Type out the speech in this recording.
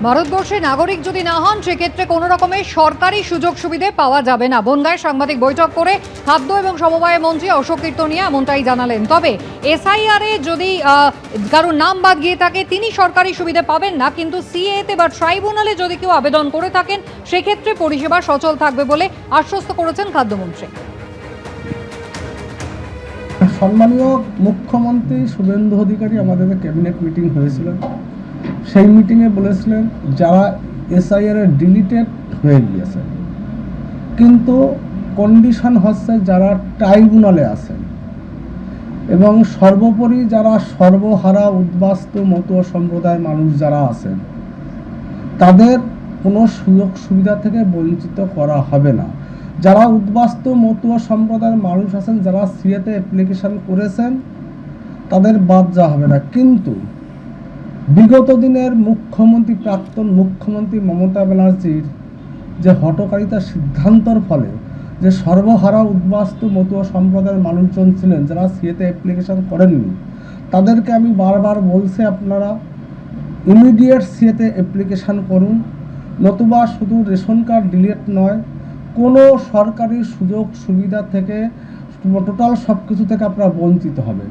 ভারতবর্ষের নাগরিক যদি না হন সেক্ষেত্রে কোনো রকমের সরকারি সুযোগ সুবিধে পাওয়া যাবে না। বনগাঁয় সাংবাদিক বৈঠক করে খাদ্য এবং সমবায় মন্ত্রী অশোক কীর্তনিয়া এমনটাই জানালেন। তবে এসআইআর এ যদি কারোর নাম বাদ গিয়ে থাকে তিনি সরকারি সুবিধা পাবেন না, কিন্তু সিএতে বা ট্রাইব্যুনালে যদি কেউ আবেদন করে থাকেন সেক্ষেত্রে পরিষেবা সচল থাকবে বলে আশ্বস্ত করেছেন খাদ্যমন্ত্রী। সম্মানীয় মুখ্যমন্ত্রী শুভেন্দু অধিকারী আমাদের ক্যাবিনেট মিটিং হয়েছিল, সেই মিটিংয়ে বলেছিলেন যারা এসআইআর এ ডিলিটেড হয়ে গিয়েছে কিন্তু কন্ডিশন হচ্ছে যারা ট্রাইব্যুনালে আছেন এবং সর্বোপরি যারা সর্বহারা উদ্বাস্তু মতুয়া সম্প্রদায়ের মানুষ যারা আছেন তাদের কোনো সুযোগ সুবিধা থেকে বঞ্চিত করা হবে না। যারা উদ্বাস্তু মতুয়া সম্প্রদায়ের মানুষ আছেন যারা সিএতে অ্যাপ্লিকেশন করেছেন তাদের বাদ যাওয়া হবে না। কিন্তু বিগত দিনের মুখ্যমন্ত্রী প্রাক্তন মুখ্যমন্ত্রী মমতা ব্যানার্জির যে হঠকারিতার সিদ্ধান্তর ফলে যে সর্বহারা উদ্বাস্তু মতুয়া সম্প্রদায়ের মানুষজন ছিলেন যারা সিএতে অ্যাপ্লিকেশন করেননি তাদেরকে আমি বারবার বলছি আপনারা ইমিডিয়েট সিএতে অ্যাপ্লিকেশন করুন, নতুবা শুধু রেশন কার্ড ডিলিট নয় কোনো সরকারি সুযোগ সুবিধা থেকে টোটাল সব কিছু থেকে আপনারা বঞ্চিত হবে।